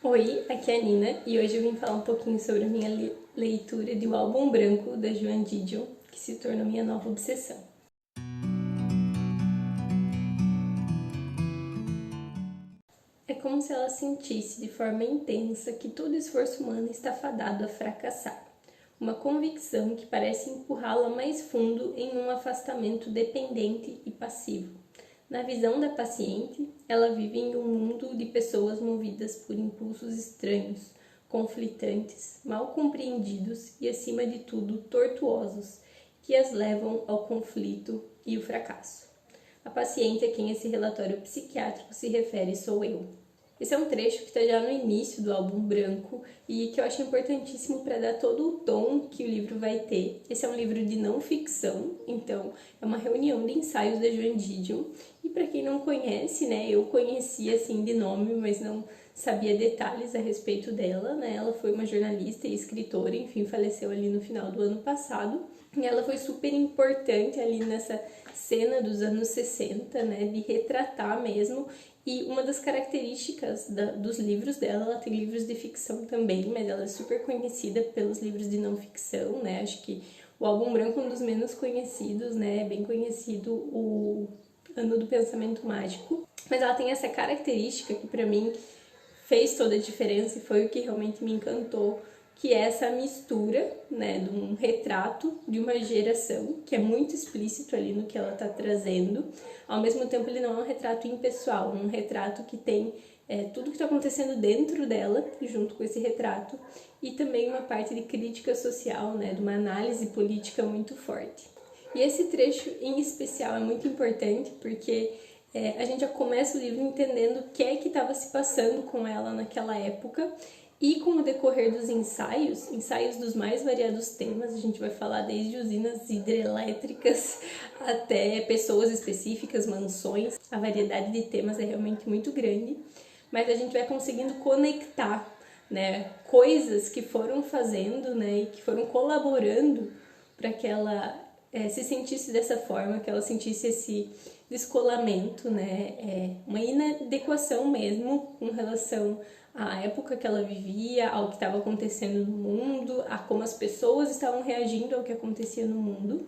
Oi, aqui é a Nina e hoje eu vim falar um pouquinho sobre a minha leitura de O Álbum Branco, da Joan Didion, que se tornou minha nova obsessão. É como se ela sentisse de forma intensa que todo esforço humano está fadado a fracassar. Uma convicção que parece empurrá-la mais fundo em um afastamento dependente e passivo. Na visão da paciente, ela vive em um mundo de pessoas movidas por impulsos estranhos, conflitantes, mal compreendidos e, acima de tudo, tortuosos, que as levam ao conflito e o fracasso. A paciente a quem esse relatório psiquiátrico se refere sou eu. Esse é um trecho que está já no início do álbum branco e que eu acho importantíssimo para dar todo o tom que o livro vai ter. Esse é um livro de não ficção, então é uma reunião de ensaios da Joan Didion. E para quem não conhece, né, eu conhecia assim de nome, mas não sabia detalhes a respeito dela, né? Ela foi uma jornalista e escritora, enfim, faleceu ali no final do ano passado. E ela foi super importante ali nessa cena dos anos 60, né, de retratar mesmo. E uma das características dos livros dela, ela tem livros de ficção também, mas ela é super conhecida pelos livros de não ficção, né? Acho que o Álbum Branco é um dos menos conhecidos, né? É bem conhecido o Ano do Pensamento Mágico. Mas ela tem essa característica que pra mim fez toda a diferença e foi o que realmente me encantou, que é essa mistura, né, de um retrato de uma geração, que é muito explícito ali no que ela está trazendo. Ao mesmo tempo, ele não é um retrato impessoal, um retrato que tem tudo que está acontecendo dentro dela, junto com esse retrato, e também uma parte de crítica social, né, de uma análise política muito forte. E esse trecho em especial é muito importante porque a gente já começa o livro entendendo o que é que estava se passando com ela naquela época. E com o decorrer dos ensaios dos mais variados temas, a gente vai falar desde usinas hidrelétricas até pessoas específicas, mansões. A variedade de temas é realmente muito grande, mas a gente vai conseguindo conectar, né, coisas que foram fazendo, né, e que foram colaborando para que ela se sentisse dessa forma, que ela sentisse esse descolamento, né, uma inadequação mesmo com relação à época que ela vivia, ao que estava acontecendo no mundo, a como as pessoas estavam reagindo ao que acontecia no mundo.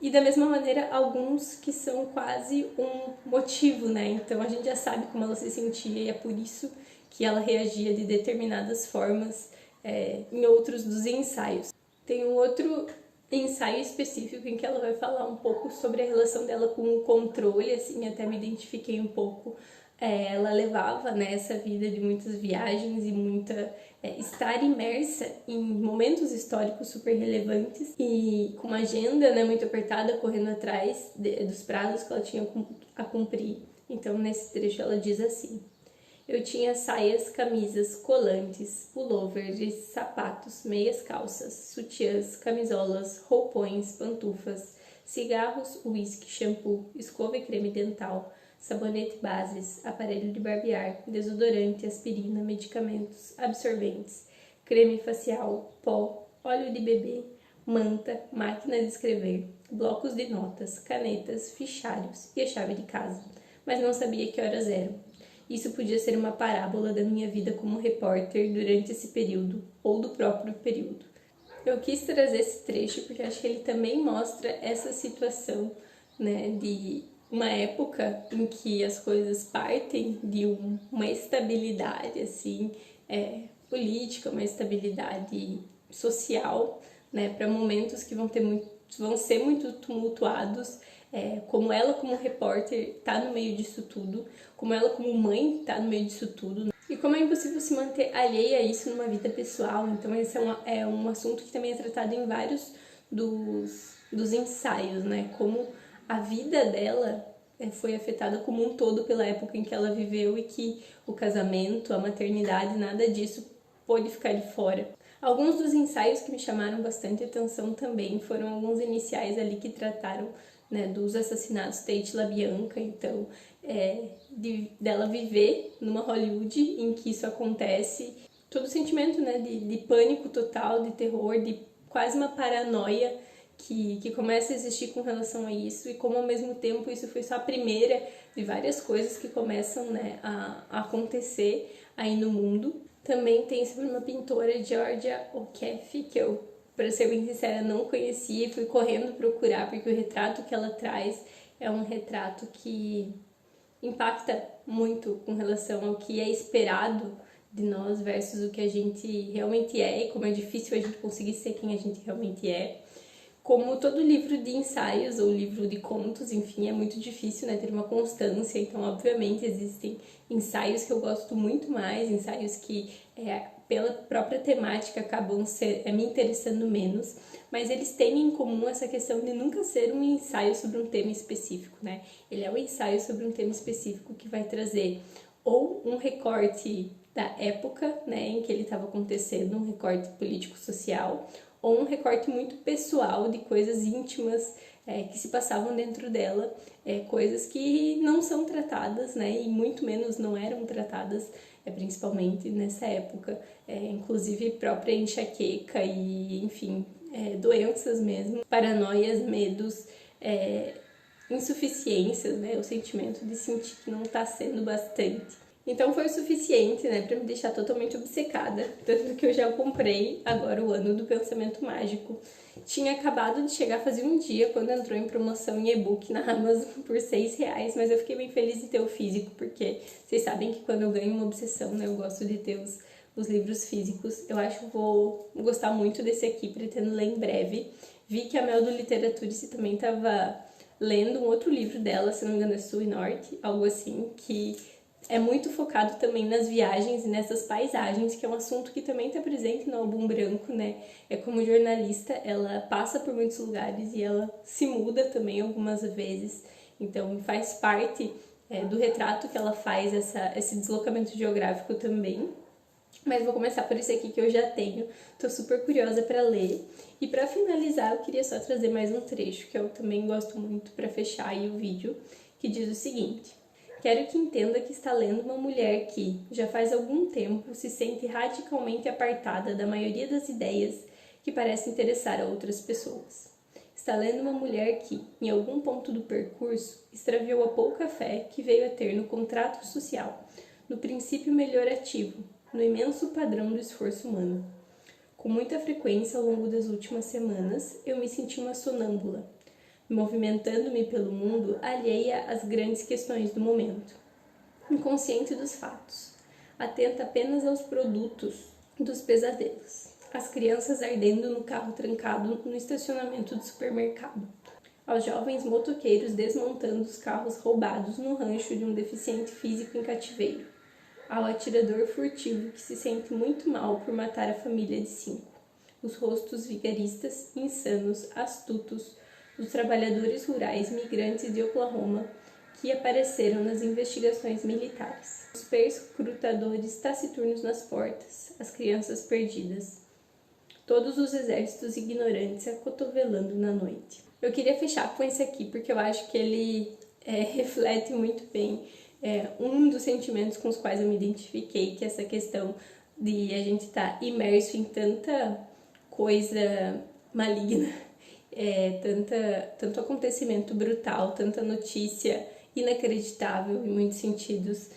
E da mesma maneira, alguns que são quase um motivo, né? Então a gente já sabe como ela se sentia e é por isso que ela reagia de determinadas formas em outros dos ensaios. Tem um outro ensaio específico em que ela vai falar um pouco sobre a relação dela com o controle, assim, até me identifiquei um pouco. Ela levava, né, essa vida de muitas viagens e muita estar imersa em momentos históricos super relevantes e com uma agenda, né, muito apertada, correndo atrás dos prazos que ela tinha a cumprir. Então, nesse trecho ela diz assim: eu tinha saias, camisas, colantes, pullovers, sapatos, meias calças, sutiãs, camisolas, roupões, pantufas, cigarros, uísque, shampoo, escova e creme dental, sabonete bases, aparelho de barbear, desodorante, aspirina, medicamentos, absorventes, creme facial, pó, óleo de bebê, manta, máquina de escrever, blocos de notas, canetas, fichários e a chave de casa, mas não sabia que horas eram. Isso podia ser uma parábola da minha vida como repórter durante esse período, ou do próprio período. Eu quis trazer esse trecho porque acho que ele também mostra essa situação, né, de uma época em que as coisas partem de uma estabilidade assim, política, uma estabilidade social, né, para momentos que vão ser muito tumultuados. Como ela como repórter tá no meio disso tudo, como ela como mãe tá no meio disso tudo, e como é impossível se manter alheia a isso numa vida pessoal. Então esse é um assunto que também é tratado em vários dos ensaios, né, como a vida dela foi afetada como um todo pela época em que ela viveu e que o casamento, a maternidade, nada disso pôde ficar de fora. Alguns dos ensaios que me chamaram bastante atenção também foram alguns iniciais ali que trataram, né, dos assassinatos Tate LaBianca, então dela viver numa Hollywood em que isso acontece, todo o sentimento, né, de pânico total, de terror, de quase uma paranoia que começa a existir com relação a isso, e como ao mesmo tempo isso foi só a primeira de várias coisas que começam, né, a acontecer aí no mundo. Também tem sobre uma pintora, Georgia O'Keeffe, que eu, para ser bem sincera, não conhecia e fui correndo procurar, porque o retrato que ela traz é um retrato que impacta muito com relação ao que é esperado de nós versus o que a gente realmente é e como é difícil a gente conseguir ser quem a gente realmente é. Como todo livro de ensaios ou livro de contos, enfim, é muito difícil, né, ter uma constância, então obviamente existem ensaios que eu gosto muito mais, ensaios que pela própria temática acabam me interessando menos, mas eles têm em comum essa questão de nunca ser um ensaio sobre um tema específico, né? Ele é um ensaio sobre um tema específico que vai trazer ou um recorte da época, né, em que ele estava acontecendo, um recorte político-social, ou um recorte muito pessoal de coisas íntimas que se passavam dentro dela, coisas que não são tratadas, né, e muito menos não eram tratadas, principalmente nessa época, inclusive própria enxaqueca e, enfim, doenças mesmo, paranoias, medos, insuficiências, né, o sentimento de sentir que não está sendo bastante. Então foi o suficiente, né, para me deixar totalmente obcecada, tanto que eu já comprei agora o Ano do Pensamento Mágico. Tinha acabado de chegar fazia um dia, quando entrou em promoção em e-book na Amazon por R$6, mas eu fiquei bem feliz de ter o físico, porque vocês sabem que quando eu ganho uma obsessão, né, eu gosto de ter os livros físicos. Eu acho que vou gostar muito desse aqui, pretendo ler em breve. Vi que a Mel do Literaturice também estava lendo um outro livro dela, se não me engano é Sul e Norte, algo assim, que é muito focado também nas viagens e nessas paisagens, que é um assunto que também está presente no Álbum Branco, né? Como jornalista, ela passa por muitos lugares e ela se muda também algumas vezes. Então, faz parte do retrato que ela faz esse deslocamento geográfico também. Mas vou começar por esse aqui que eu já tenho. Tô super curiosa para ler. E para finalizar, eu queria só trazer mais um trecho, que eu também gosto muito para fechar aí o vídeo, que diz o seguinte: quero que entenda que está lendo uma mulher que, já faz algum tempo, se sente radicalmente apartada da maioria das ideias que parecem interessar a outras pessoas. Está lendo uma mulher que, em algum ponto do percurso, extraviou a pouca fé que veio a ter no contrato social, no princípio melhorativo, no imenso padrão do esforço humano. Com muita frequência ao longo das últimas semanas, eu me senti uma sonâmbula, movimentando-me pelo mundo alheia às grandes questões do momento, inconsciente dos fatos, atenta apenas aos produtos dos pesadelos, as crianças ardendo no carro trancado no estacionamento do supermercado, aos jovens motoqueiros desmontando os carros roubados no rancho de um deficiente físico em cativeiro, ao atirador furtivo que se sente muito mal por matar a família de 5, os rostos vigaristas, insanos, astutos, dos trabalhadores rurais migrantes de Oklahoma que apareceram nas investigações militares, os perscrutadores taciturnos nas portas, as crianças perdidas, todos os exércitos ignorantes acotovelando na noite. Eu queria fechar com esse aqui porque eu acho que ele reflete muito bem um dos sentimentos com os quais eu me identifiquei, que é essa questão de a gente estar imerso em tanta coisa maligna, tanto acontecimento brutal, tanta notícia inacreditável em muitos sentidos,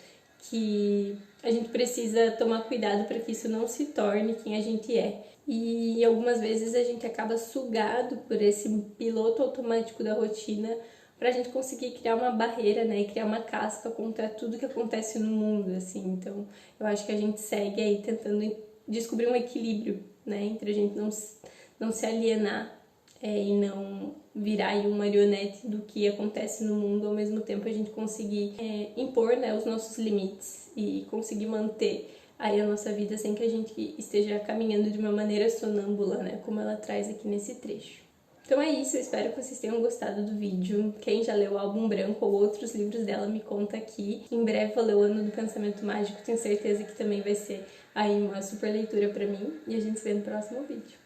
que a gente precisa tomar cuidado para que isso não se torne quem a gente é. E algumas vezes a gente acaba sugado por esse piloto automático da rotina para a gente conseguir criar uma barreira, né, e criar uma casca contra tudo que acontece no mundo, assim. Então, eu acho que a gente segue aí tentando descobrir um equilíbrio, né, entre a gente não se alienar e não virar aí um marionete do que acontece no mundo, ao mesmo tempo a gente conseguir impor, né, os nossos limites e conseguir manter aí a nossa vida sem que a gente esteja caminhando de uma maneira sonâmbula, né, como ela traz aqui nesse trecho. Então é isso, eu espero que vocês tenham gostado do vídeo. Quem já leu o Álbum Branco ou outros livros dela, me conta aqui. Em breve vou ler o Ano do Pensamento Mágico, tenho certeza que também vai ser aí uma super leitura pra mim. E a gente se vê no próximo vídeo.